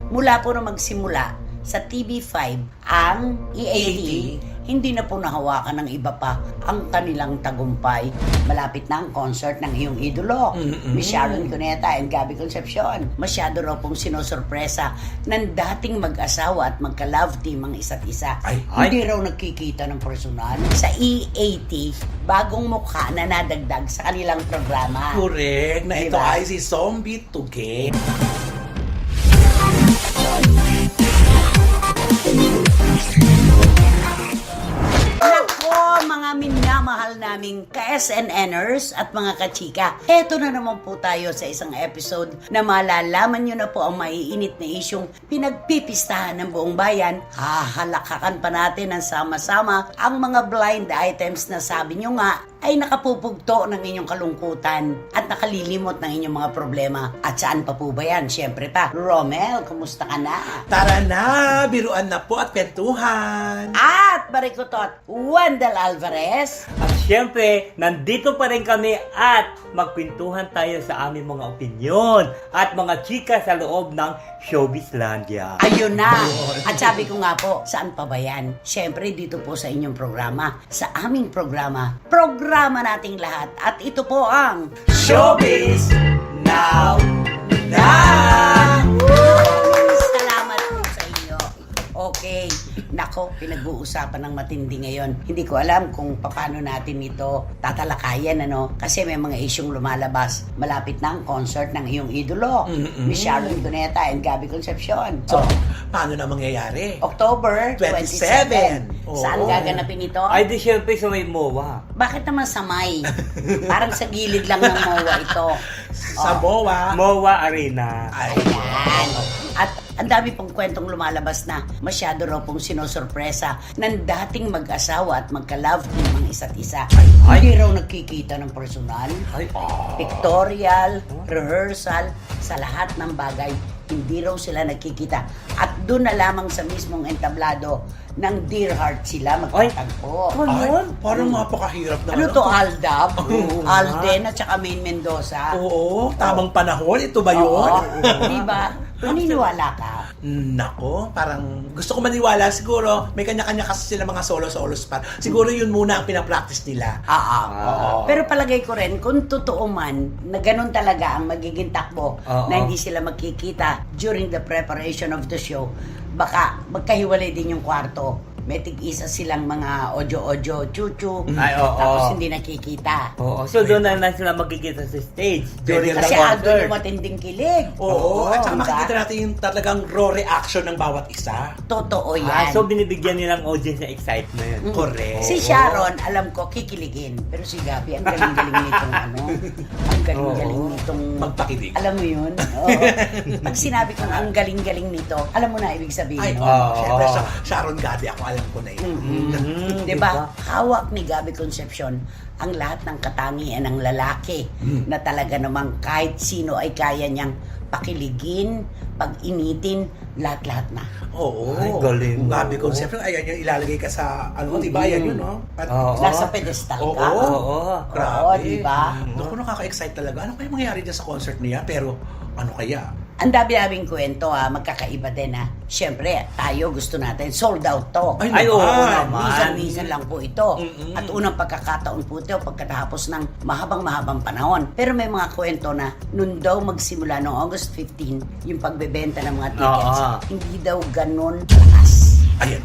Mula po na magsimula sa TV5 ang EAT, hindi na po nahawakan ng iba pa ang kanilang tagumpay. Malapit na ang concert ng iyong idolo, Miss Sharon Cuneta and Gabby Concepcion. Masyado raw pong sinosorpresa ng dating mag-asawa at magka-love team ang isa't isa. Hindi raw nagkikita ng personal. Sa EAT, bagong mukha na nadagdag sa kanilang programa. Correct, na ito Diba? ay si Zombie Tuge. Nako, mga minamahal naming ka-SNNers at mga kachika. Eto na naman po tayo sa isang episode na malalaman nyo na po ang maiinit na isyong pinagpipistahan ng buong bayan. Hahalakakan pa natin ng sama-sama ang mga blind items na sabi nyo nga ay nakapupugto ng inyong kalungkutan at nakalilimot ng inyong mga problema. At saan pa po ba yan? Siyempre pa, Romel, kumusta ka na? Tara na, biruan na po at kwentuhan. At barikutot, Wendell Alvarez. At syempre, nandito pa rin kami at magpintuhan tayo sa aming mga opinyon at mga chika sa loob ng Showbizlandia. Ayun na! At sabi ko nga po, saan pa ba yan? Siyempre, dito po sa inyong programa. Sa aming programa. Programa nating lahat. At ito po ang Showbiz Now Na! Salamat po sa inyo. Okay. Nako, pinag-uusapan ng matindi ngayon. Hindi ko alam kung paano natin ito tatalakayan, ano? Kasi may mga isyong lumalabas. Malapit na ang concert ng iyong idolo, Miss Sharon Cuneta and Gabby Concepcion. So, paano na mangyayari? October 27. 27. Saan Oo. gaganapin ito? Ay, di syempre sa may MOA. Bakit naman sa may? Parang sa gilid lang ng MOA ito. Sa MOA. MOA Arena. Ayan. At ang dami pong kwentong lumalabas na masyado raw pong sinosorpresa ng dating mag-asawa at magka-love team ang isa't isa. Hindi raw nagkikita ng personal, pictorial, rehearsal, sa lahat ng bagay. Hindi raw sila nagkikita. At doon na lamang sa mismong entablado ng Dear Heart sila magtatagpo. Ay, parang mapakahirap na. Ano to, Aldab? Alden at saka Main Mendoza? Oo, tamang panahon. Ito ba yun? Oo. Diba? Maniniwala ka? Nako, parang gusto ko maniwala. Siguro, may kanya-kanya kasi sila mga solo-solos pa. Siguro yun muna ang pinapractice nila. Oo. Pero palagay ko rin, kung totoo man, na ganun talaga ang magiging takbo, na hindi sila magkikita during the preparation of the show, baka magkahiwalay din yung kwarto. May tig-isa silang mga audio-audio, chuchu, Ay, oo. tapos hindi nakikita. Oo, so doon na sila magkikita sa stage during the Kasi ando concert. yung matinding kilig. Oo, at saka diba? makikita natin yung talagang raw reaction ng bawat isa. Totoo yan. So binibigyan nilang audience ng excitement. Correct. Si Sharon, alam ko, kikiligin. Pero si Gabby, ang galing-galing nitong ano. Ang galing-galing nitong... Magpakilig. Alam mo yun? Oo. Pag sinabi kong ang galing-galing nito, alam mo na ibig sabihin. Ay, nun. syempre, Sharon Gabby, ako alam ko na yun. Diba? Hawak ni Gabby Concepcion ang lahat ng katangian ng lalaki na talaga namang kahit sino ay kaya niyang pakiligin, pag-initin, lahat-lahat na. Oo. Ay, galing. Gabby Concepcion, ayan yung ilalagay ka sa, ano, diba? Ayan yun, no? At, Oo. Nasa pedestal ka. Oo. Grabe. Oo, diba? Naku, nakaka-excite talaga. Ano kaya mangyayari dyan sa concert niya? Pero, ano kaya? Ang dami-daming kwento magkakaiba din Siyempre, tayo gusto natin, sold out to. Ay, oo naman. naman. Minsan-minsan lang po ito. At unang pagkakataon po ito pagkatapos ng mahabang-mahabang panahon. Pero may mga kwento na nung daw magsimula noong August 15, yung pagbebenta ng mga tickets, hindi daw ganun lakas. Ayan.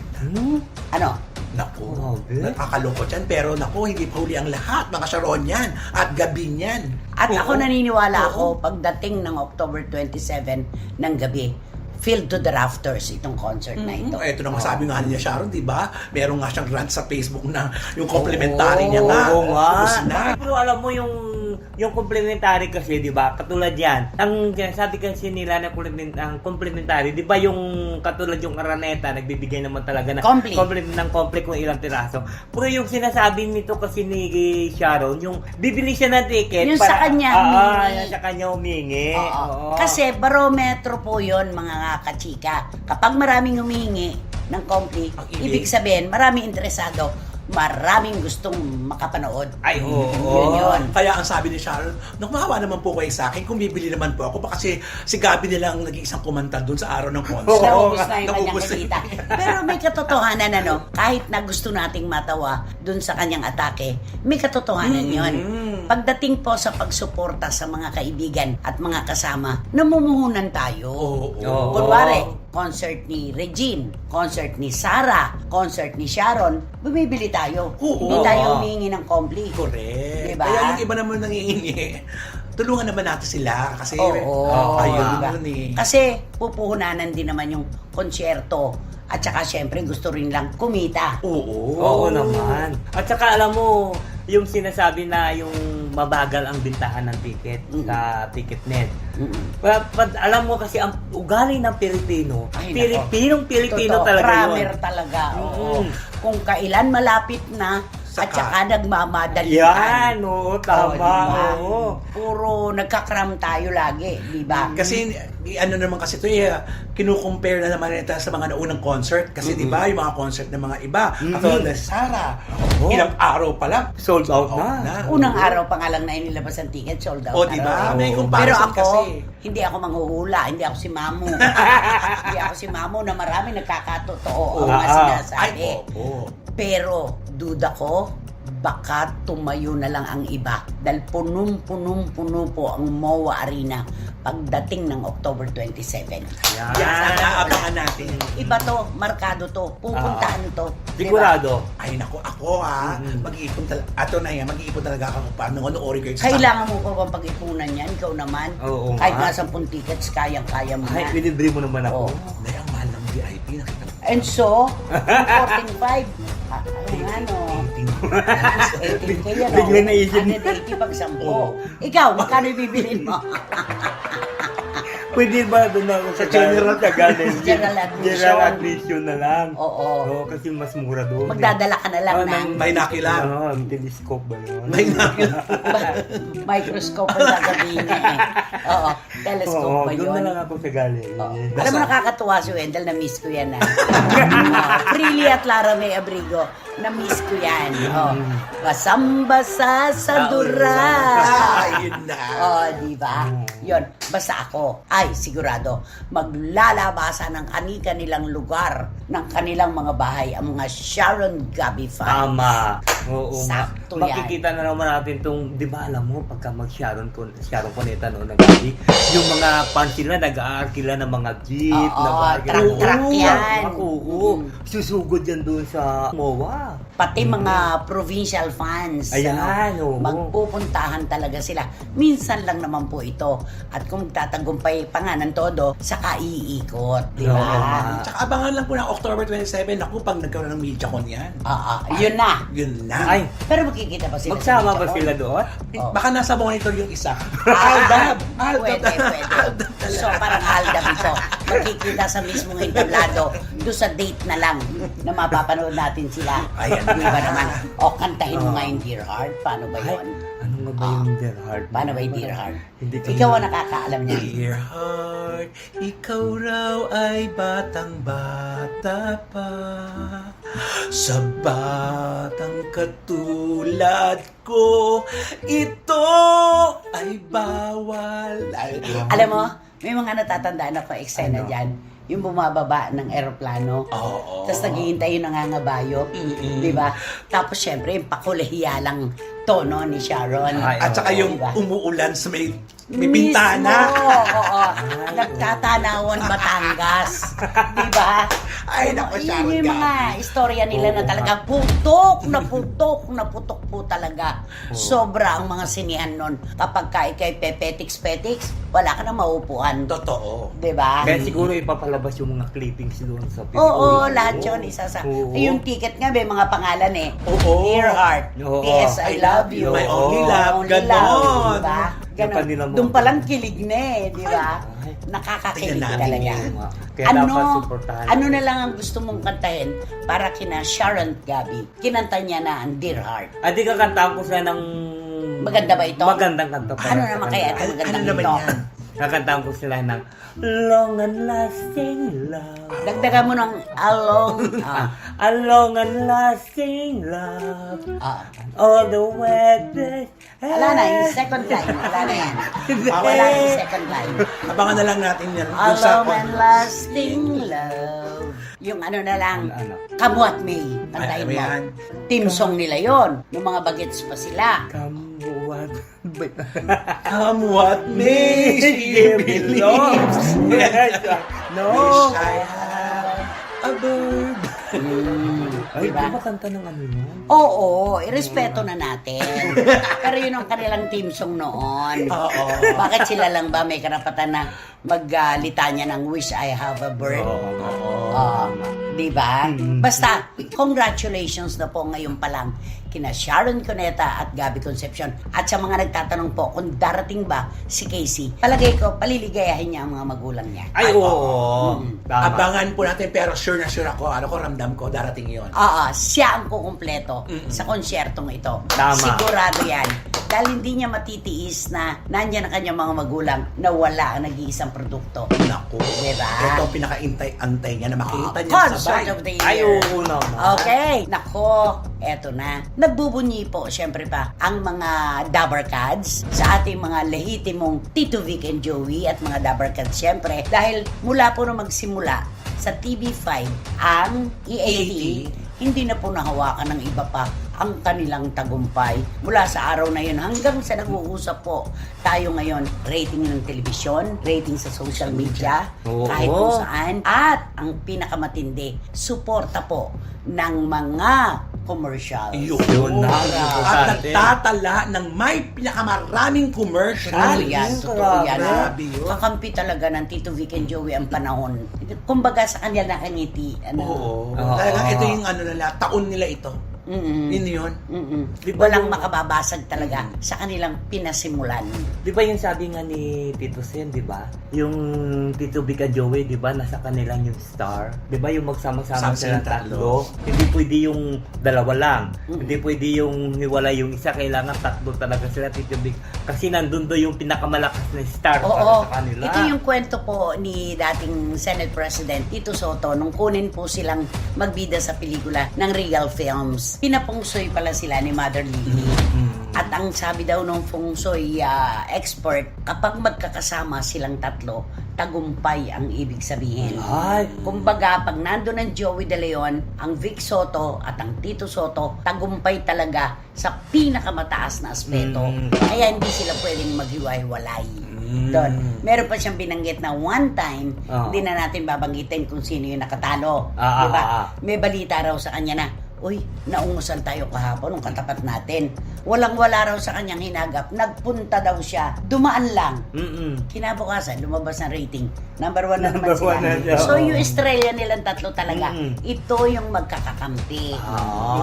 Ano? Naku, Grabe. nakakalungkot yan. Pero naku, hindi pa huli ang lahat. Mga Sharon yan. At gabi yan. At ako naniniwala Oo. ako, pagdating ng October 27 ng gabi, filled to the rafters itong concert na ito. Ito na nga sabi nga niya Sharon, di ba? Meron nga siyang rant sa Facebook na yung complimentary niya nga. Oo nga. Tapos na. Pero alam mo yung complimentary kasi, di ba? Katulad yan. Ang sabi kasi nila na ang complimentary, di ba yung katulad yung Araneta, nagbibigay naman talaga ng complete kung ilang tiraso. Pero yung sinasabi nito kasi ni Sharon, yung bibili siya ng ticket. Yung sa kanya humingi. Yung sa kanya humingi. Oo. Kasi barometro po yon mga kachika. Kapag maraming humihingi ng compli, Ang ibig ibig sabihin maraming interesado. maraming gustong makapanood. Ay, Yun yun. Kaya ang sabi ni Sharon, maawa naman po kayo sa akin kung bibili naman po ako. Baka si Gabi nilang nag-iisang kumanta doon sa araw ng concert. Naubos na yung kanyang Naubos na. kita. Pero may katotohanan, kahit na gusto nating matawa dun sa kanyang atake, may katotohanan yun. Pagdating po sa pagsuporta sa mga kaibigan at mga kasama, namumuhunan tayo. Oo. Kunwari, concert ni Regine, concert ni Sarah, concert ni Sharon, bumibili tayo. Oo. Hindi tayo humingi ng kompli. Correct. Diba? Kaya yung iba naman nangihingi, tulungan naman natin sila kasi ayun diba? yun eh. Kasi pupuhunanan din naman yung konsyerto at saka syempre gusto rin lang kumita. Oo naman. At saka alam mo, yung sinasabi na yung mabagal ang bintahan ng ticket sa Ticketnet. Alam mo kasi ang ugali ng Pilipino, Ay, Pilipinong-Pilipino Totoo, talaga kramer yun. talaga. Oo. Kung kailan malapit na at Saka. saka nagmamadali. Yan, oo, tama. diba? Oo. Puro nagkakram tayo lagi, di ba? Kasi ano naman kasi ito kinukompare na naman ito sa mga naunang concert kasi di ba yung mga concert ng mga iba katulad na Sarah ilang araw pa lang Sold out na. Unang araw pa nga lang na inilabas ang ticket, sold out. O, na diba? raw. May Pero comparison ako, kasi. hindi ako manghuhula, hindi ako si Mamu. Hindi ako si Mamu na marami nagkakatotoo ang mga Ay, sinasabi. oo. Pero duda ko, baka tumayo na lang ang iba. Dahil punong-puno po ang MOA Arena pagdating ng October 27. Yan. Sana abangan natin. Iba to, markado to, pupuntahan to. Sigurado. Ay nako, ako mag-iipon talaga. Ato na yan, mag-iipon talaga ako paano manoorin kayo sa Kailangan mo pa bang pag-ipunan yan? Ikaw naman. Oo Kahit nga. nga 10 tickets, kayang-kaya mo Ay, na. binibre mo naman ako. Oo. Nay, ang mahal ng VIP, nakita mo. And so, 14.5. Ano? 18K yan. Bigla naisip. 180 pag 10. Oo. Ikaw, magkano ibibilin mo? Pwede ba doon ako sa general General admission. General admission na lang. Oo. Oo, kasi mas mura doon. Magdadala ka na lang Oo, ng May nakila. Oo, ang telescope ba yun? May nakila. microscope ang sasabihin niya eh. Oo, telescope Oo, ba doon na yun? lang ako sa galing. Oo. Alam mo, nakakatuwa si Wendell, na-miss ko yan. Freely at Lara May Abrigo, na-miss ko yan. Basang-basa sa duras. Ayun na. Oh, di ba? Yun, basta ako, ay sigurado, maglalabasa ng kanilang lugar, ng kanilang mga bahay, ang mga Sharon Gabi fan. Tama. Oo nga. Sakto yan. Makikita na naman natin tong, di ba alam mo, pagka mag-Sharon Cuneta noon ng gabi, yung mga fans nila nag-aarkila ng mga jeep, Oo, nag-aarkila. truck yan. Oo. Susugod yan doon sa MOA. Pati mga provincial fans. Ayan, oo. Magpupuntahan talaga sila. Minsan lang naman po ito. At kung tatagumpay pa nga ng todo, saka iikot. Di Oo, ba? nga. Tsaka abangan lang po ng October 27. Naku, pag nagkaroon ng MediaCon yan. Yun na. Yun na. Ay, Pero magkikita pa sila. magsama sa ba Mediacon. sila doon? Oh. Baka nasa monitor yung isa. Aldab. Aldab. Pwede. Aldab talaga. So, parang Aldab ito. Magkikita sa mismong entablado. Doon sa date na lang na mapapanood natin sila. Ayan. Di ba naman? O, kantahin mo nga yung Dear Heart. Paano ba yun? Ano nga ba yung Dear Heart? Paano ba yung Dear Heart? Hindi ko Ikaw ang nakakaalam niya. Dear heart, ikaw raw ay batang-bata pa. Sa batang katulad ko, ito ay bawal. Alam mo, may mga natatandaan ako eksena Ano? dyan. Yung bumababa ng eroplano. Oo. Tapos naghihintay yung nangangabayo. Di ba? Tapos syempre, yung pakulehiyalang tono ni Sharon. Ay, At saka yung Diba? umuulan sa may bintana. Oo. Nagtatanawan Batangas. Di ba? Ay, naku, Sharon Yun yung mga istorya nila na talagang putok po talaga. Sobra ang mga sinihan nun. Kapag ka ikay pepetiks-petiks, wala ka na maupuan. Totoo. Di ba? Kaya siguro ipapalabas yung mga clippings doon sa Oo, lahat yun. Isa sa... Oo. Yung ticket nga, may mga pangalan eh. Oo. Dear Heart. Oo. P.S. I love you. My only love. Only Ganon. love, diba? Yung kanila mo. Doon palang kilig na eh, di ba? Ay. Nakakakilig Tingnan natin talaga. yun. Kaya dapat supportahan. Ano na lang ang gusto mong kantahin para kina Sharon Gabi? Kinanta niya na ang Dear Heart. Di kakantaan ko siya ng... Maganda ba ito? Magandang kanta pa. Ano naman kaya ito Ano magandang naman ito? yan? kakantahan ko sila ng Long and Lasting Love. Dagdagan mo ng along. A long and lasting love. All the weather. Wala na, yung second line. Wala na yan. Wala na yung second line. Abangan na lang natin yan. A Dun sa long and lasting love. Yung ano na lang, Ano? Come What May. Pantayin mo. Ayan. Team song nila yon. Yung mga bagets pa sila. Come what Come what may, she believes. No. Wish I had a bird. Ay, Diba? di ba kanta ng ano yun? Oo, irespeto na natin. Pero yun ang kanilang team song noon. Oo. Bakit sila lang ba may karapatan na maglitanya ng Wish I Have a Bird? Di ba? Basta, congratulations na po ngayon pa lang kina Sharon Cuneta at Gabby Concepcion. At sa mga nagtatanong po kung darating ba si Casey, palagay ko, paliligayahin niya ang mga magulang niya. Ay, oo. Tama. Abangan po natin, pero sure na sure ako. Ano ko, ramdam ko, darating yon. Siya ang kukumpleto sa konsyertong ito. Tama. Sigurado yan. Dahil hindi niya matitiis na nandyan ang kanyang mga magulang na wala ang nag-iisang produkto. Naku. Diba? Ito ang pinaka-antay niya na makita niya Concert sabay. of the Ay, Year. oo naman. Okay. Nako, eto na. Nagbubunyi po, syempre pa, ang mga Dabarkads sa ating mga lehitimong Tito Vic and Joey at mga Dabarkads, syempre. Dahil mula po na magsimula sa TV5, ang EAT, hindi na po nahawakan ng iba pa ang kanilang tagumpay. Mula sa araw na yun hanggang sa nag-uusap po tayo ngayon, rating ng telebisyon, rating sa social media, Oo. kahit kung saan. At ang pinakamatindi, suporta po ng mga commercial. Yun. na. At nagtatala ng may pinakamaraming commercial. Yan, totoo yan. Grabe yun. Kakampi talaga ng Tito Vic and Joey ang panahon. Kumbaga sa kanila nakangiti. Oo. Oo. Talagang ito yung ano nila, taon nila ito. Yun yun. Di ba Walang yung- makababasag talaga sa kanilang pinasimulan. Di ba yung sabi nga ni Tito Sen, di ba? Yung Tito Vic and Joey, di ba? Nasa kanilang yung star. Di ba yung magsama-sama Samsung sila tatlo? Hindi pwede yung dalawa lang. Hindi pwede yung hiwalay yung isa. Kailangan tatlo talaga sila, Tito Vic. Kasi nandun do yung pinakamalakas na star para Oo, sa kanila. ito yung kwento po ni dating Senate President Tito Soto nung kunin po silang magbida sa pelikula ng Regal Films. Pinapungsoy pala sila ni Mother Lily. At ang sabi daw nung feng shui expert, kapag magkakasama silang tatlo, tagumpay ang ibig sabihin. Ay, Kumbaga, pag nandun ang Joey De Leon, ang Vic Soto at ang Tito Soto, tagumpay talaga sa pinakamataas na aspeto. Kaya hindi sila pwedeng maghiwa-hiwalay. Doon. Meron pa siyang binanggit na one time, hindi na natin babanggitin kung sino yung nakatalo. Diba? May balita raw sa kanya na, uy, naungusan tayo kahapon nung katapat natin. Walang-wala raw sa kanyang hinagap. Nagpunta daw siya. Dumaan lang. Kinabukasan, lumabas ng rating. Number 1 na naman Number sila. one na siya. So, yung estrella nilang tatlo talaga, ito yung magkakakampi.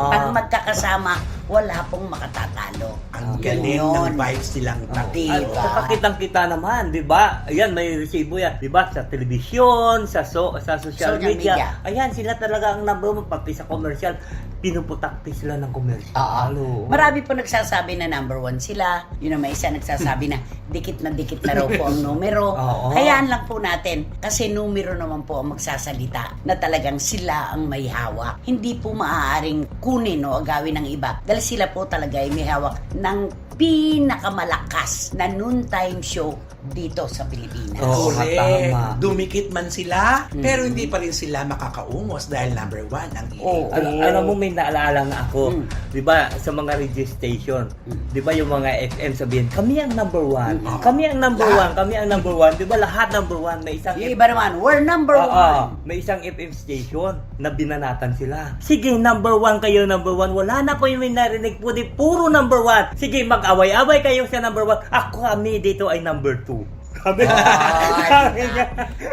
Pag magkakasama, wala pong makatatalo. Ang galing ng vibes nilang tatlo. Diba? Saka kitang-kita naman, 'di ba? Ayan, may resibo yan, 'di ba? Sa telebisyon, sa social Social media. media. Ayan, sila talaga ang number one pati sa commercial. Pinuputakti sila ng commercial. Oo. Marami po nagsasabi na number 1 sila. Yun ang may isa nagsasabi na dikit na raw po ang numero. Oo. Hayaan lang po natin kasi numero naman po ang magsasalita na talagang sila ang may hawak. Hindi po maaaring kunin o agawin ng iba dahil sila po talaga ay may hawak ng pinakamalakas na noontime show dito sa Pilipinas. Oo. Correct. tama. Dumikit man sila, pero hindi pa rin sila makakaungos dahil number 1 ang Oo. Alam mo, may naalala nga ako, 'di ba, sa mga radio station, 'di ba yung mga FM sabihin, kami ang number one, kami ang number one, kami ang number one, 'di ba lahat number one, may isang Yung iba naman, we're number 1. may isang FM station na binanatan sila. Sige, number one kayo, number one. Wala na po yung may narinig po, di puro number one. Sige, mag-away-away kayo sa number one. Ako, kami dito ay number two. Kami.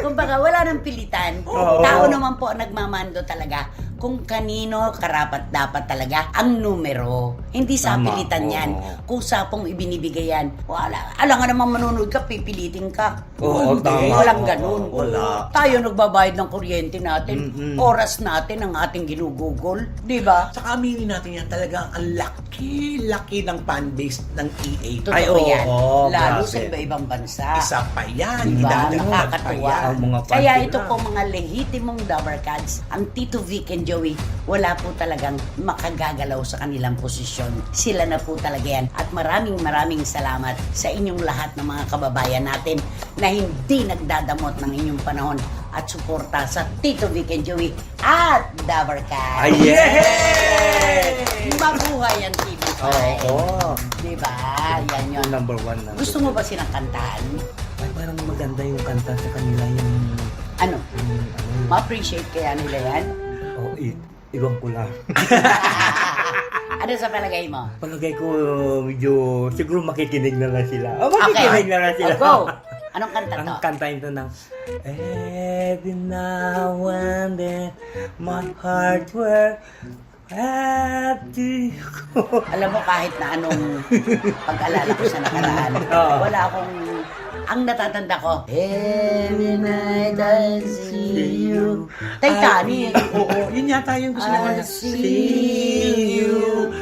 Kumbaga, wala nang pilitan. Oo. Tao naman po ang nagmamando talaga kung kanino karapat dapat talaga ang numero. Hindi sa Tama, pilitan yan. oo. Kung sapong ibinibigay yan, wala. Alam nga naman manonood ka, pipilitin ka. Oo, Hindi, tama. walang Oo, ganun. wala. Tayo nagbabayad ng kuryente natin, Mm-mm. oras natin ang ating ginugugol. Di ba? Saka aminin natin yan, talagang ang laki ng fanbase ng EA. Totoo Ay, oo, yan. Lalo grabe. sa iba-ibang bansa. Isa pa yan. Diba? Idadagdag pa Nakakatuwa. yan. Ang mga Kaya fans ito nila. po mga lehitimong Dabarkads, ang Tito Vic and Joey, wala po talagang makagagalaw sa kanilang posisyon. Sila na po talaga yan. At maraming salamat sa inyong lahat ng mga kababayan natin na hindi nagdadamot ng inyong panahon at suporta sa Tito Vic and Joey at Dabarkads. Ay, yes! Mabuhay ang TV5. Oo. Diba? Yan yun. Yung number 1 na. Gusto mo ba silang kantahan? Ay, parang maganda yung kanta sa kanila yung... Ano? yung Ma-appreciate kaya nila yan? oh, ibang ko lang. Ano sa palagay mo? Palagay ko, medyo, siguro makikinig na lang sila. Oh, makikinig na lang sila. Oh, go! Anong kanta to? Ang kanta ito ng every now and then my heart will happy. Alam mo, kahit na anong pag-alala ko sa nakaraan, Oo. wala akong... Ang natatanda ko, every night I see you. Titanic. Oo, yun yata yung gusto I naman. see you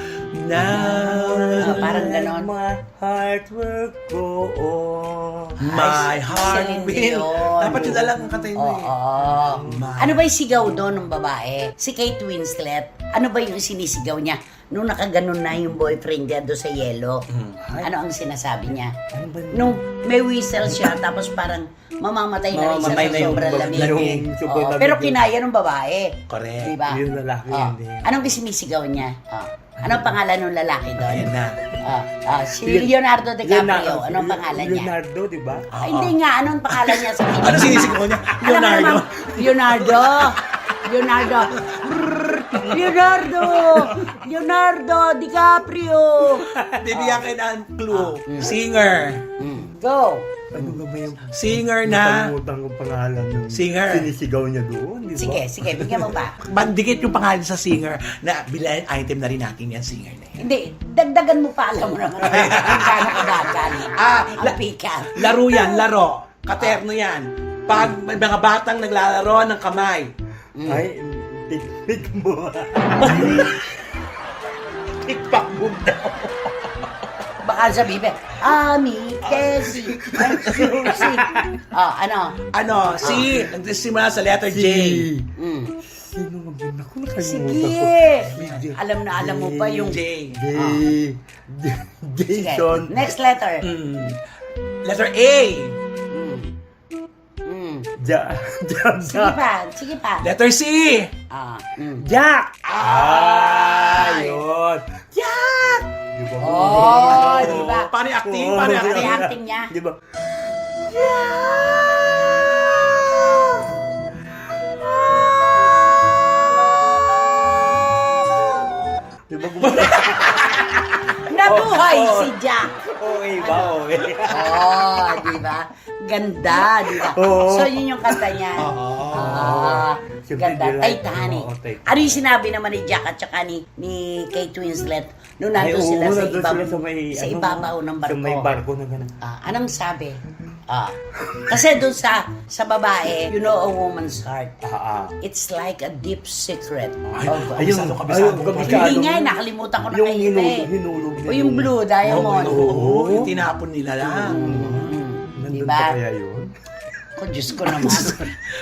Now, parang ganon. my heart will go on. My heart Celine will. Dion. Dapat yun na lang ang katayin mo eh. Oo. My- Ano ba yung sigaw doon ng babae? Si Kate Winslet, ano ba yung sinisigaw niya? Nung nakaganon na yung boyfriend niya doon sa yelo, ano ang sinasabi niya? Ano ba yun? Nung may whistle siya, tapos parang mamamatay na rin siya Mamamatay sa na yung sobrang lamig. lamig. Yung sobrang Oo, lamig. pero kinaya ng babae. Correct. Diba? Yung lalaki Oo. hindi. Anong sinisigaw niya? Anong pangalan ng lalaki doon? Ayan na. Si Leonardo DiCaprio. Anong pangalan niya? Leonardo, di ba? Hindi nga, anong pangalan niya sa pelikula? Ano sinisigaw niya? Alam mo Leonardo. naman, Leonardo. Leonardo. Brrr. Leonardo DiCaprio. Bibigyan kayo ng clue. Singer. Go. Ano nga ba yung Singer na. nakalimutan kong pangalan ng Singer. sinisigaw niya doon, di ba? Sige, bigyan mo pa. Bandikit yung pangalan sa singer na bilan item na rin natin yan, singer na yan. Hindi, dagdagan mo pa, alam mo naman. Ang gano'n kadagan. Ang pika. Laro yan, laro. Katerno yan. Pag may mga batang naglalaro ng kamay. Ay, tiktik mo. Tikpak boom daw. Baka sabihin, Ami, Tessie, Susie. Ano? Ano, si, nagsisimula sa letter J. Mm. Sino nga ba? Naku, nakalimutan ko. Sige. Alam mo pa yung... J. Sige. Jason. Next letter. Letter A. Sige pa. Letter C. Jack! Ah, Ayun! Jack! Di ba? Oh, di ba? Paano yung acting? Oo. Paano yung Ano acting? yung acting niya? Di ba? Di ba? Nabuhay Oh, oh. si Jack. Okay ba? Okay. Oh, di ba? Ganda, di ba? Oo. So, yun yung kanta niya. Siyempre, Ganda. delight. Titanic. Oo, Titanic. Ano yung sinabi naman ni Jack at saka ni Kate Winslet nung Ay, nandun oo, sila sa, nandun sila sa may, sa ano, ibabaw ng barko? Sa may barko na gano'n. Anong sabi? Kasi doon sa babae, you know a woman's heart. It's like a deep secret. Ayun, kabisado. Hindi nga, nakalimutan ko na Yung kayo hinulog O yung blue diamond. Oo, yung tinapon nila lang. Nandun Diba? pa kaya yun? Ko, Diyos ko naman.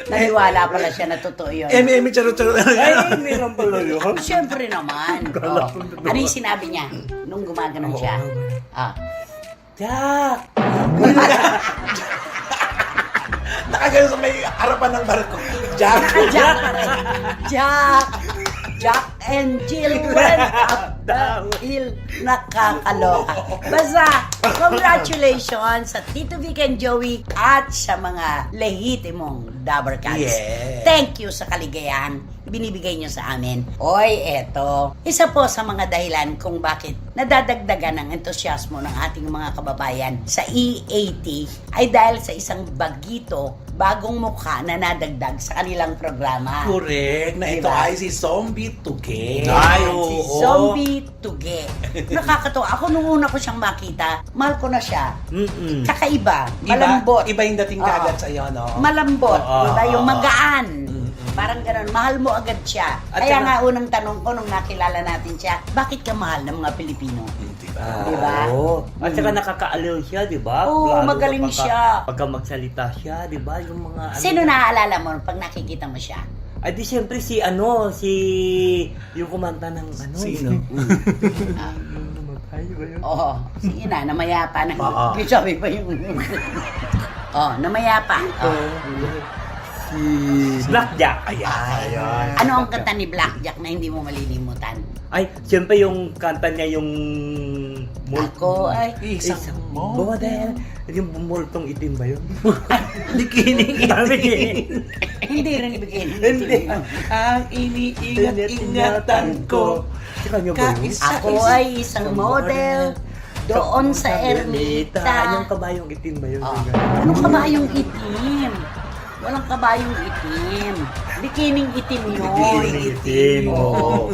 Naniwala pala siya na totoo yun. Charot-charot. Ay, meron pala yun. Siyempre naman. Kala Oh. ko totoo. Ano yung sinabi niya nung gumaganon siya? Jack! Nakagano sa may harapan ng barko. Jack. Jack pa rin. Jack and Jill went up the hill. Nakakaloka. Basta, congratulations sa Tito Vic and Joey at sa mga lehitimong Dabarkads. Yes. Thank you sa kaligayahan binibigay nyo sa amin. Oy, eto. Isa po sa mga dahilan kung bakit nadadagdagan ang entusiasmo ng ating mga kababayan sa E80 ay dahil sa isang bagong mukha na nadagdag sa kanilang programa. Correct. Na ito Diba? ay si Zombie Tuge. Ay, Si oo. Zombie Tuge. Nakakatawa. Ako nung una ko siyang makita, mahal ko na siya. Mm-mm. Kakaiba, malambot. Iba yung dating Oo. kaagad sa'yo, no? Malambot, Oo. diba? Yung magaan. Mm-mm. Parang ganun, mahal mo agad siya. At Kaya saka- nga unang tanong ko nung nakilala natin siya, bakit ka mahal ng mga Pilipino? Diba? Diba? Oo. At saka nakakaaliw siya, di ba? Oo, Lalo na magaling siya. Pagka magsalita siya, di ba? Yung mga... Sino naaalala mo pag nakikita mo siya? Ay, di siyempre yung kumanta ng ano. Sino? Ah, Yung namatay ba yun? Oo, sige na, namayapa na. Oo. Sabi pa yung... Oh, namayapa. Oh. Blackjack. Ayan. Ano ang kanta ni Blackjack na hindi mo malilimutan? Ay, siyempre yung kanta niya yung... Ako ay... Isang model. Yung bumultong itim ba yun? Bikining Bikining. Hindi rin ibigay. Hindi. Ang iniingat-ingatan ko. Sa kanya ba yun? Ako ay isang model doon sa ermita. Yung kabayong itim ba yun? Oh. Anong kabayong itim? Walang kabayong itim. Bikining itim yun. Bikining itim. Oo.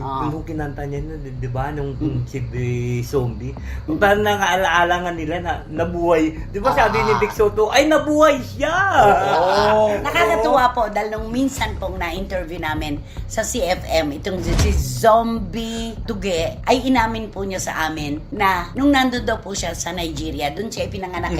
Ah. Nung kinanta niya nun, di ba? Nung si Zombie. Kung parang nangaalaala nga nila na nabuhay. Di ba sabi ni Vic Soto, ay nabuhay siya! Oo. Nakakatuwa po dahil nung minsan pong na-interview namin sa CFM, itong si Zombie Tuge, ay inamin po niya sa amin na nung nandun daw po siya sa Nigeria, dun siya ipinanganak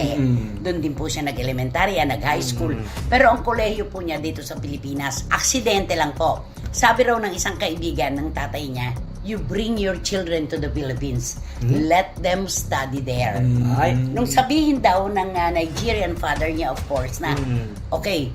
dun din po siya nag-elementarya, nag-high school. Pero ang kolehiyo po niya dito sa Pilipinas, aksidente lang po. Sabi raw ng isang kaibigan ng tatay niya, you bring your children to the Philippines. Let them study there. Ay, Nung sabihin daw ng Nigerian father niya, of course, na, okay,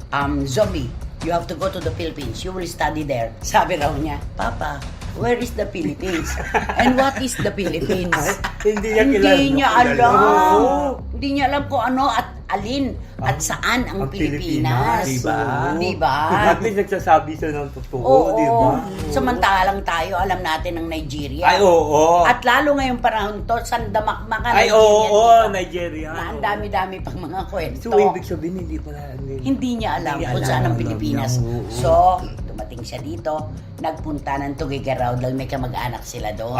Zombie, you have to go to the Philippines. You will study there. Sabi raw niya, Papa, where is the Philippines? And what is the Philippines? hindi niya kilala. Hindi niya alam. Oo. Hindi niya alam kung ano at alin at saan ang Pilipinas. Diba? Diba? At least nagsasabi siya ng totoo, Oo. di ba? Samantalang tayo, alam natin ng Nigeria. Ay, oo. At lalo ngayong panahon to, sandamakmakan Ay, oo, Nigeria. Na ang dami-dami pang mga kwento. So, ibig sabihin, Hindi niya alam Hindi kung alam. saan ang Alam Pilipinas. niya, oo. So, dumating siya dito, nagpunta ng Tugigaraw dahil may kamag-anak sila doon.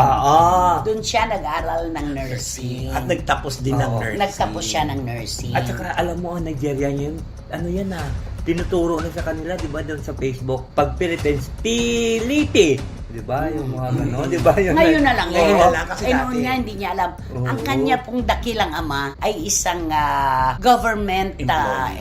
Doon siya nag-aral ng nursing. At nagtapos din ng Oo. nursing. Nagtapos siya ng nursing. At saka, alam mo, ang Nigeria yun, ano yan tinuturo na sa kanila, di ba, doon sa Facebook, pag Philippines, Pilipi. Di ba, yung mga gano'n, di ba? Ngayon na lang Ngayon yun. na lang, kasi noon dati. niya, hindi niya alam. Oo. Ang kanya pong dakilang ama ay isang government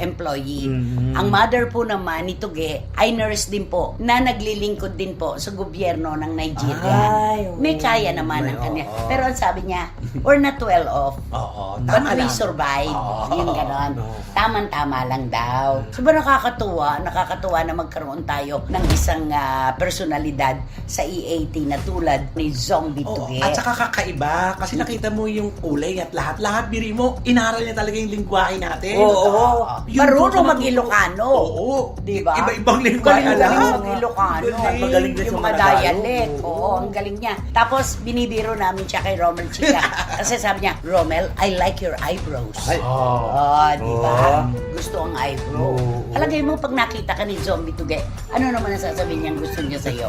employee. Mhm. Ang mother po naman ni Tuge ay nurse din po na naglilingkod din po sa gobyerno ng Nigeria. Ay, oo. May kaya naman ang Ay, kanya. oo. Pero ang sabi niya, we're not well off. Oo, But tama we lang. survive. Oo. Yung ganon. Oo. Tama-tama lang daw. So ba nakakatuwa na magkaroon tayo ng isang personalidad sa EAT na tulad ni Zombie Oo, Tuge. at saka kakaiba kasi nakita mo yung kulay at lahat biri mo, inaral niya talaga yung lingwahe natin. Oo. Yung Marunong doon ka mag-Ilocano. Oo. Diba? Iba-ibang lingwahe Galing alam. mag-Ilocano. At magaling din Yung sa mga mga dialect. Tagalog. Oo, ang galing niya. Tapos, binibiro namin siya kay Romel Chica. Kasi sabi niya, Romel, I like your eyebrows. Ay. Oh, di ba? Oo. Gusto ang eyebrow. Oo. Alagay mo, pag nakita ka ni Zombie Tuge, ano naman ang sasabihin niyang gusto niya sa'yo?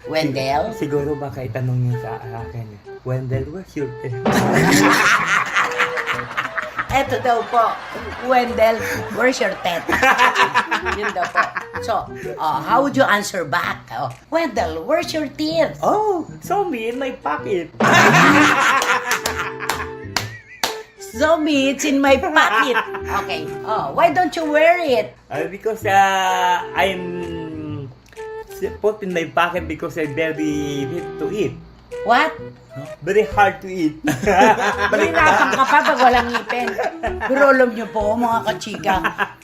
Wendell? Siguro baka itanong niyo sa akin, Wendell, where's your pen? Eto daw po, Wendell, where's your tet? Yun daw po. So, how would you answer back? Wendell, where's your teeth? Oh, zombie in my pocket. Zombie, it's in my pocket. Okay. Why don't you wear it? Because I'm put in my pocket because I'm very need to eat. What? Very hard to eat. Mahirapan ka pa pag walang ngipin. Pero alam niyo po, mga kachika,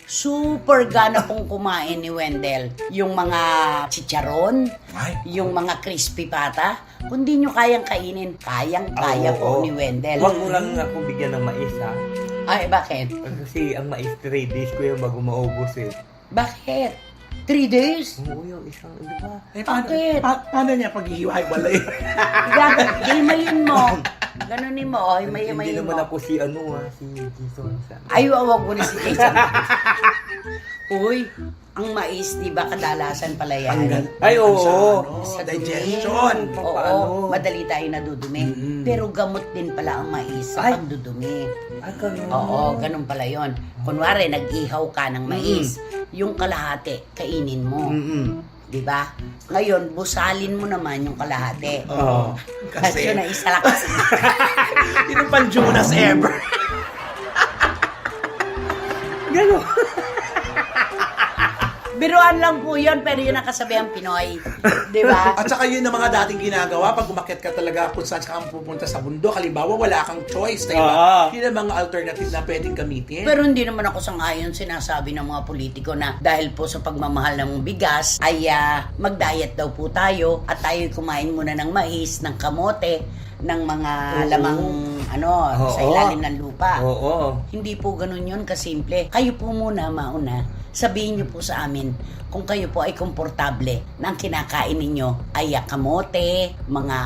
super gana pong kumain ni Wendell. Yung mga chicharon, Ay. yung mga crispy pata, kung di nyo kayang kainin, kayang-kaya po ni Wendell. Huwag mo lang akong bigyan ng mais, ha? Ay, bakit? Kasi ang mais 3 days ko yung bago maubos, eh. Bakit? 3 days? Oo, yung isang, di ba? Bakit? Paano niya pag-ihiwa-hiwalay? Himayin mo. Ganunin mo, Hindi himayin naman mo. ako si si Jason. Ay, wag mo na si Jason. Uy, ang mais, di ba kadalasan pala yan? Ay, oo. Sa digestion. Oo, madali tayo nadudumi. Pero gamot din pala ang mais sa Ay. pagdudumi. Ay, ganun. Oo, ganun pala yon. Kunwari, nag-ihaw ka ng mais, yung kalahati, kainin mo. Di ba? Ngayon, busalin mo naman yung kalahati. Oo. Kasi Kasi, na isa lang kasi. yun ang pan-Jonas ever. Ganun. Biruan lang po yun, pero yun ang kasabihang Pinoy. Di ba? At saka yun ang mga dating ginagawa pag umakyat ka talaga kung saan ka pupunta sa bundok. Halimbawa, wala kang choice. Diba? Yun ang mga alternative na pwedeng gamitin. Pero hindi naman ako sangayon sinasabi ng mga politiko na dahil po sa pagmamahal ng bigas ay mag-diet daw po tayo at tayo kumain muna ng mais, ng kamote, ng mga lamang sa ilalim ng lupa. Oo. Hindi po ganun yun kasimple. Kayo po muna mauna. Sabihin niyo po sa amin kung kayo po ay komportable na ang kinakain ninyo ay kamote, mga...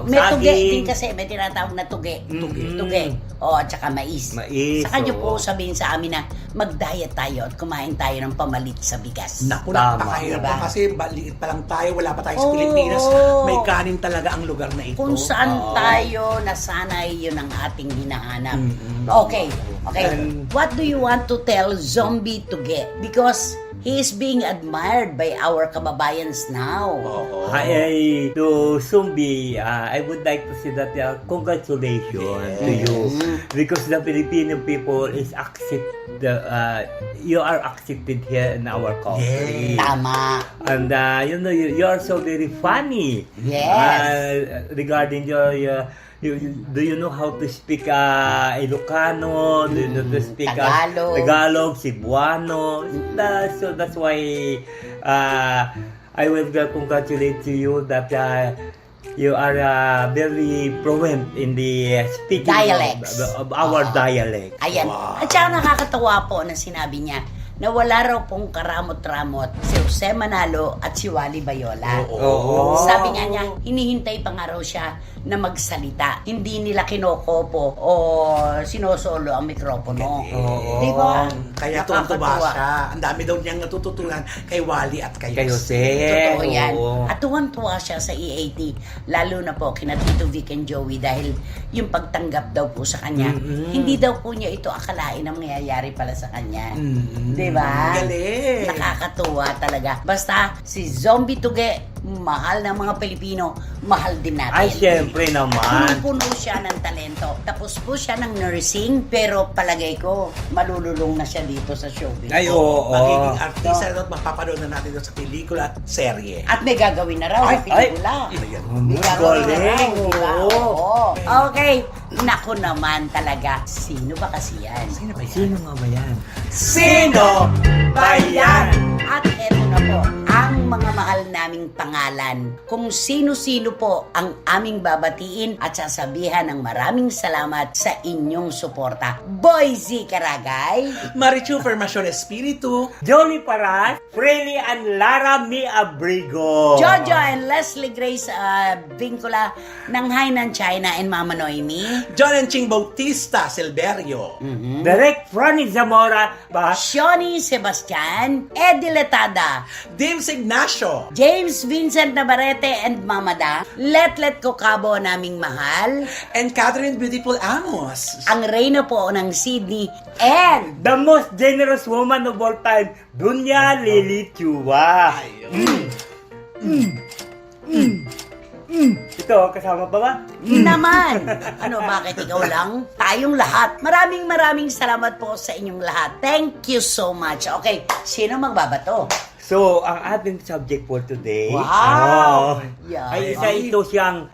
may tuge din kasi, may tinatawag na tuge. Tuge. O, at saka mais. Mais, Saka niyo oo. po sabihin sa amin na mag-diet tayo at kumain tayo ng pamalit sa bigas. Naku, Tama. napakahirap Diba? pa kasi liit pa lang tayo, wala pa tayo sa Oo. Pilipinas. May kanin talaga ang lugar na ito. Kung saan tayo nasanay, yun ang ating hinahanap. Okay. And- What do you want to tell Zombie Tuge? Because he is being admired by our kababayans now. Hi, to Sumbi, I would like to say that congratulations to you because the Filipino people is you are accepted here in our country. Tama. And you are so very funny. Yes. Regarding do you know how to speak Ilocano? Do you know to speak Tagalog, Cebuano? So that's why I will congratulate to you that you are very fluent in the speaking Dialects. of our dialect. Ayan. At saka nakakatawa po na sinabi niya na wala raw pong karamot-ramot si Jose Manalo at si Wally Bayola. Oo. Sabi nga niya, hinihintay pa nga raw siya na magsalita. Hindi nila kinokopo o sinosolo ang mikropono. Oo. Di ba? Kaya tuwan-tuwa siya. Ang dami daw niyang natututunan kay Wally at kay Jose. Totoo yan. Oo. At tuwang-tuwa siya sa EAT. Lalo na po kina Tito Vic and Joey dahil yung pagtanggap daw po sa kanya, hindi daw po niya ito akalain na mangyayari pala sa kanya. Di ba? Galing. Nakakatuwa talaga. Basta si Zombie Tuge, mahal ng mga Pilipino, mahal din natin. Ay, syempre naman. Puno siya ng talento. Tapos po siya ng nursing, pero palagay ko, malululong na siya dito sa showbiz. Ay, oo. Magiging artista at mapapanood na natin doon sa pelikula at serye. At may gagawin na raw na pelikula. Ayan. May gagawin na raw, Galing, di ba? oo. Oo. Okay. Naku naman talaga. Sino ba kasi yan? Sino ba yan? Sino nga ba yan? Sino ba yan? At eto na po, ang mga mahal naming pangalan. Kung sino-sino po ang aming babatiin at sasabihan ng maraming salamat sa inyong suporta. Boyzy Karagay, Marichu Formacion Espiritu. Johnny Paras, Freely and Lara Mi Abrigo. Jojo and Leslie Grace Vincula ng Hainan China and Mama Noemi. John and Ching Bautista Silverio. Direct Franny Zamora, Shoni Sebastian, Eddie Letada, Dims Ignacio. James Vincent Navarrete and Mama Da, Letlet Kokabo naming mahal, And Catherine Beautiful Amos. ang reyna po ng Sydney, and the most generous woman of all time, Dunya Lily Chua. Ito, kasama pa ba? naman. Ano, bakit ikaw lang? Tayong lahat. Maraming salamat po sa inyong lahat. Thank you so much. Okay, sino magbabato? So, ang ating subject for today, Wow! Yeah. ay isa ito siyang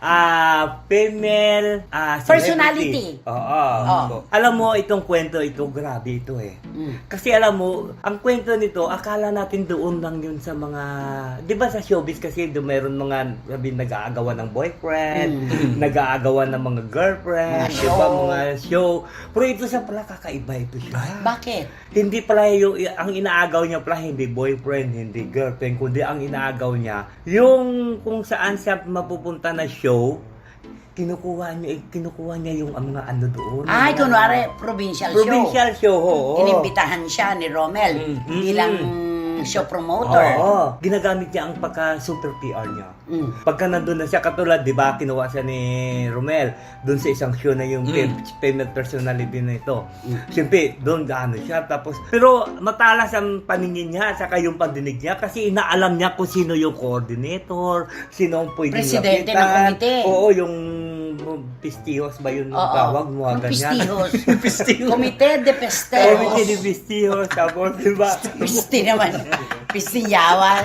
female Personality. celebrity. Oo. Oh. Alam mo, itong kwento ito, grabe ito eh. Kasi alam mo, ang kwento nito, akala natin doon lang yun sa mga, di ba sa showbiz kasi doon meron mga, sabi, nag-aagawan ng boyfriend, nag-aagawan ng mga girlfriend, Mga di ba, show. mga show. Pero ito sa pala, kakaiba ito siya. Bakit? Hindi pala yung, ang inaagaw niya pala, hindi boyfriend, hindi girlfriend, kundi ang inaagaw niya, yung kung saan siya mapupunta na show, kinukuha niya yung mga ano doon. Ay, kunwari, provincial show. Provincial show, oo. Inimbitahan siya ni Romel bilang show promoter. Oo. Ginagamit niya ang pagka-super PR niya. Pagka nandun na siya, katulad, di ba, kinuha siya ni Romel doon sa isang show na yung female personality na ito. Siyempre, doon gaano siya. Tapos, pero matalas ang paningin niya, saka yung pandinig niya, kasi inaalam niya kung sino yung coordinator, sino ang pwedeng Presidente ng lapitan. komite. Oo, yung pistihos ba yun ang tawag mo? Ganyan. Pistihos. Komite de Pestejos. Komite de pistihos. Tapos, di ba? Pisti naman. Pistiyawan.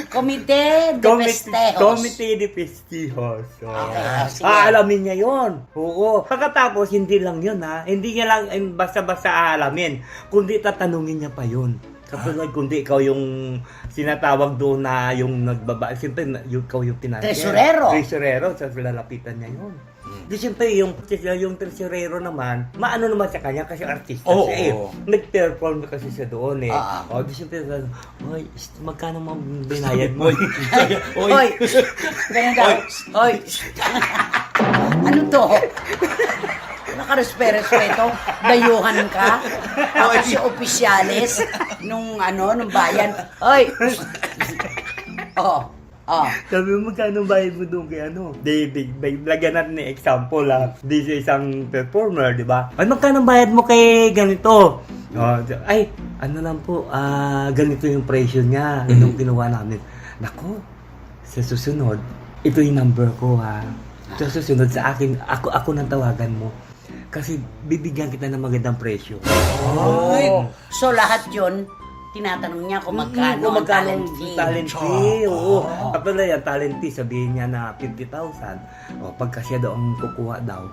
Komite de Pestejos. Komite de Pestejos. So, Okay, sige. aalamin niya yon. Oo. Pagkatapos, hindi lang yun ha. Hindi niya lang basta-basta aalamin. Kundi tatanungin niya pa yun. Kapag kundi ikaw yung sinatawag doon na yung nagbaba. Siyempre, ikaw yung tinatawag. Tresurero. So, lalapitan niya yun. Di siyempre, yung tresurero naman, maano naman sa kanya kasi artista siya eh. Nag-perform kasi siya doon eh. Di siyempre, oy, magkano mo binayad mo? Oy! Ganyan daw. Oy! Ano to? Nakarespeto, dayuhan ka. Ako si opisyalis nung bayan. Oy! Sabi mo, magkano bayad mo doon kay ano? Lagyan natin ng example di sa isang performer, di ba? Ay, magkano bayad mo kay ganito? Ay, ano lang po, ganito yung presyo niya. Anong ginawa namin? Naku, sa susunod, ito yung number ko ha. Sa susunod sa akin, ako nang tawagan mo. Kasi bibigyan kita ng magandang presyo. So lahat yun, tinatanong niya kung magkano ang talent fee. Talent fee, oo. Kapag na yan, talent fee, sabihin niya na 50,000. Pagka siya daw ang kukuha daw,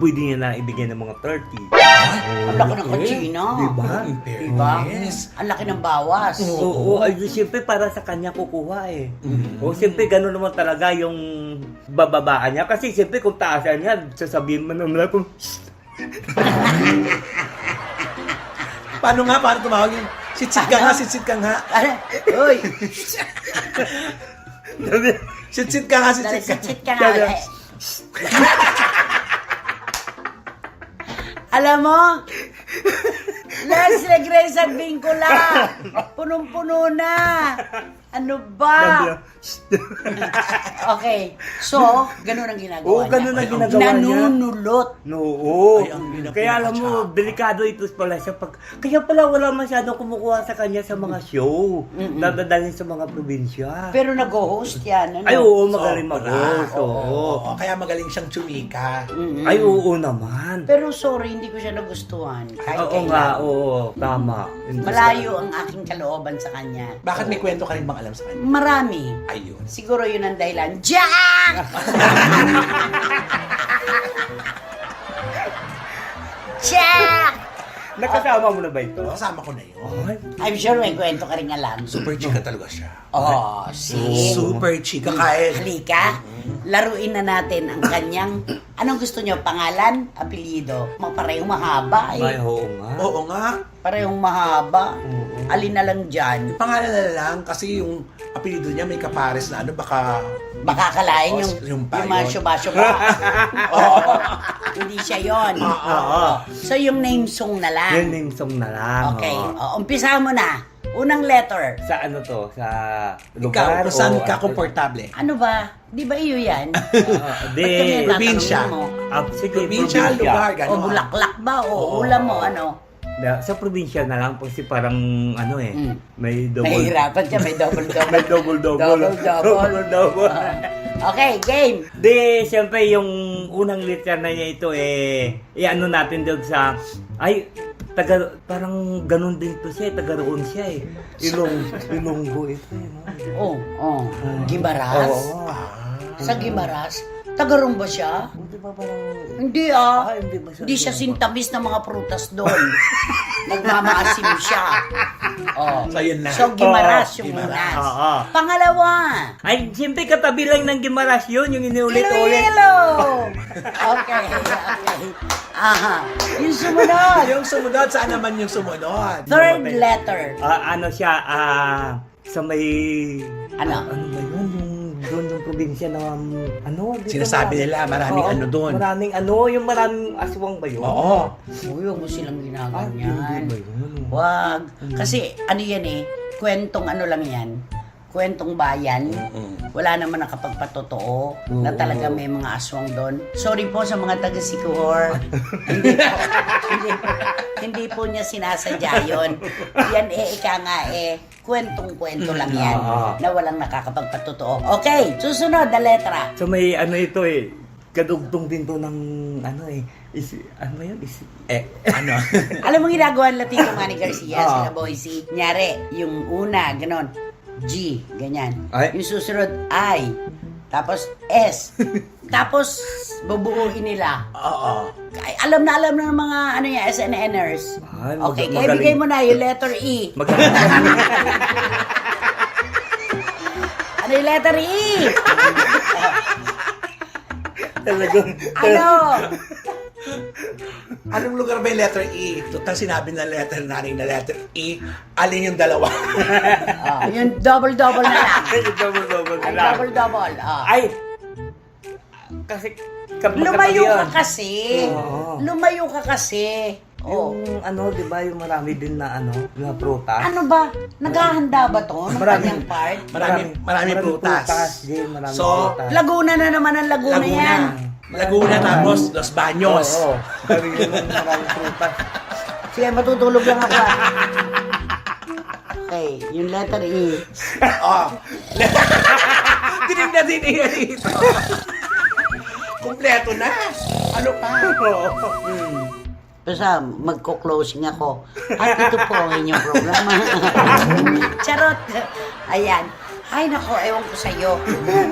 pwede niya na ibigay ng mga 30. Ang laki ng kachina. Diba? Diba? Ang laki ng bawas. Oo, ay siyempre para sa kanya kukuha eh. O siyempre gano'n naman talaga yung bababaan niya. Kasi siyempre kung taasan niya, sasabihin mo naman kung Paano tumawag yun? Sitsit ka nga. Uy! Sitsit ka nga. Sitsit ka nga. Alam mo, let's regress at Vincula. Punong-puno na. Ano ba? Okay. So, ganun ang ginagawa niya. ganun ang ginagawa niya. Nanunulot. Oo. Ay, ang hirap Kaya alam mo, delikado ito pala siya. Kaya pala wala masyadong kumukuha sa kanya sa mga show. Dadalhin sa mga probinsya. Pero nag-host yan. Ano? Ay, oo, magaling mag-host. Oo. Kaya magaling siyang chumika. Ay, oo naman. Pero sorry, hindi ko siya nagustuhan. Kahit Oo kailan. nga, oo. Tama. Malayo ang aking kalooban sa kanya. Bakit may kwento ka rin bang alam sa kanya? Marami. Ayun. Siguro yun ang dahilan. Jack! Jack! Nakasama mo na ba ito? Kasama ko na yun. I'm sure may kwento ka rin alam. Super chika talaga siya. Oh, si... Super chika. Kahit Halika, laruin na natin ang kanyang... Anong gusto niyo? Pangalan? Apelyido? Parehong mahaba Ay, eh. oo nga. oo nga. Parehong mahaba. Alin na lang dyan. Pangalan na lang kasi yung apelido niya may kapares na baka Baka akalain yung yung pa mga yun. syuba-syuba. Oo. Hindi siya yon. Oo. So yung name song na lang. Yung name song na lang. Okay. oo. Umpisa mo na. Unang letter. Sa ano to? Sa ikaw, lugar? kung saan o- ka komportable. Ano ba? Di ba iyo yan? Di, Ba't ganyan tatanungin probinsya. mo? Sige, Probinsya, lugar, O gano'n. bulaklak ba? O ulam mo? Ano? Sa probinsya na lang kasi parang ano eh, may double. Nahihirapan siya. May double-double. May double-double. Double-double. Okay, game. Di, siyempre yung unang letter na niya ito i-ano natin doon sa, parang ganun din to siya, taga roon siya eh. Ilonggo ito eh. Oh. Gimaras? Oo. Sa Gimaras, Tagarong ba siya? Hindi ba parang... Hindi ah. hindi ba siya? Hindi siya sintamis ng mga prutas doon. Nagmamaasim siya. Oh. So, yun na. So, Gimaras yung Gimaras. una. Oo. Pangalawa. Ay, siyempre katabi lang ng Gimaras yun, yung iniulit-ulit. Hello. Okay. Aha. Yung sumunod. Yung sumunod, saan naman yung sumunod? Third letter. Ano siya, sa may... Ano? Ano ba yun? Doon yung probinsya na, dito Sinasabi nila, maraming ano doon. Maraming yung maraming aswang ba yun? Oo. Uy, huwag mo silang Hindi ginaganyan. ba yun? Wag. Kasi ano yan eh, kwentong ano lang yan, kwentong bayan. Wala naman nakapagpatotoo na talaga may mga aswang doon. Sorry po sa mga taga-Sikihor. hindi po niya sinasadya yun. Yan ika nga kwentong-kwento lang yan na walang nakakapagpatotoo. Okay, susunod na letra. So may ito kadugtong din to ng ano ba yun? Ano? Alam mo ginagawa nila Tito Manny Garcia, Ah. sila Boycie. Nyari, yung una, ganon. G, ganyan. Ay. Yung susunod, I. Tapos, S. Tapos, bubuuin nila. Oo. Ay, alam na ng mga SNNers. Ay, Okay, kaya magaling. bigay mo na yung letter E. Ano yung letter E? Talagang... Ano? Anong lugar ba yung letter E? Total sinabi na letter namin na letter E. Alin yung dalawa? Yung double-double na lang. Double-double Ay, na lang. double-double. Ay! Kasi... Lumayo ka kasi. Oo. Lumayo ka kasi. Oh. Yung di ba, yung marami din na na prutas. Ano ba? Naghahanda ba to? Ng kanyang part? Marami prutas. Jim, marami So, prutas. Laguna na naman ang Laguna yan. Laguna tapos Los Baños. Oo. Sabi yun ng maraming prutas. Sige, matutulog lang ako. Okay, yung letter E. Oh. Dinig na din dito. Kompleto na. Ano pa? Basta magko-closing ako. At ito po ang inyong programa. Charot! Ayan. Ay nako, ewan ko sa'yo.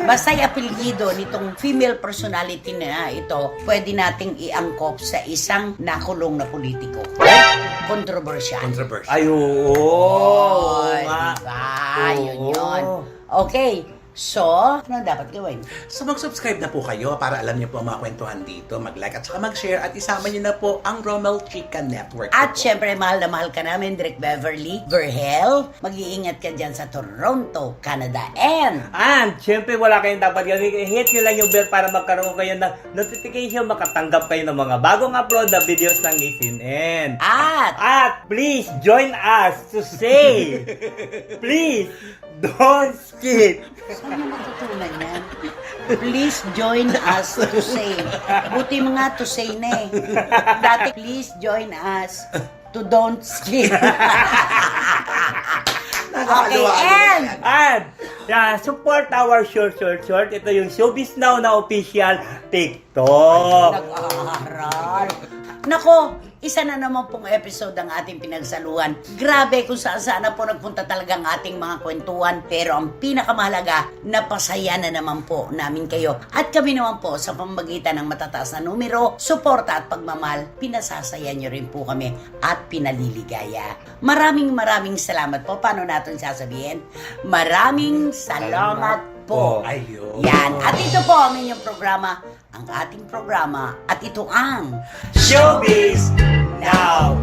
Basta yung apelyido nitong female personality na ito, pwede nating iangkop sa isang nakulong na politiko. Controversial. Controversial. Ay, oo. Ay, nga. diba? Yun Oo. yun. Okay. So, ano dapat gawin? So mag-subscribe na po kayo para alam niyo po ang mga kwentuhan dito, mag-like at saka mag-share at isama niyo na po ang Romel Chica Network. At po. syempre, mahal na mahal ka namin, Direk Beverly Verhel. Mag-iingat ka dyan sa Toronto, Canada. And, Siyempre wala kayong dapat gawin. Hit nyo lang yung bell para magkaroon kayo ng notification, makatanggap kayo ng mga bagong upload na videos ng SNN. At please join us to say, please don't skip. saan yung matutunan yan? Please join us to say. Buti mga to say na eh. Dati, please join us to don't skip. Okay, and Support our short. Ito yung Showbiz Now na official TikTok. nag-aaral. Nako, isa na naman pong episode ang ating pinagsaluhan. Grabe kung saan na po nagpunta talaga ang ating mga kwentuhan. Pero ang pinakamahalaga, napasaya na naman po namin kayo. At kami naman po sa pamamagitan ng matataas na numero, suporta at pagmamahal, pinasasaya nyo rin po kami at pinaliligaya. Maraming salamat po. Paano natin sasabihin? Maraming salamat po. Ayun. Yan. At ito po ang inyong programa, ang ating programa, at ito ang Showbiz Now.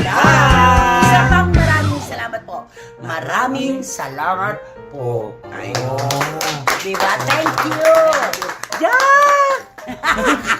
Isa pang maraming salamat po. Maraming salamat po. Ayun. Diba? Thank you! Yeah!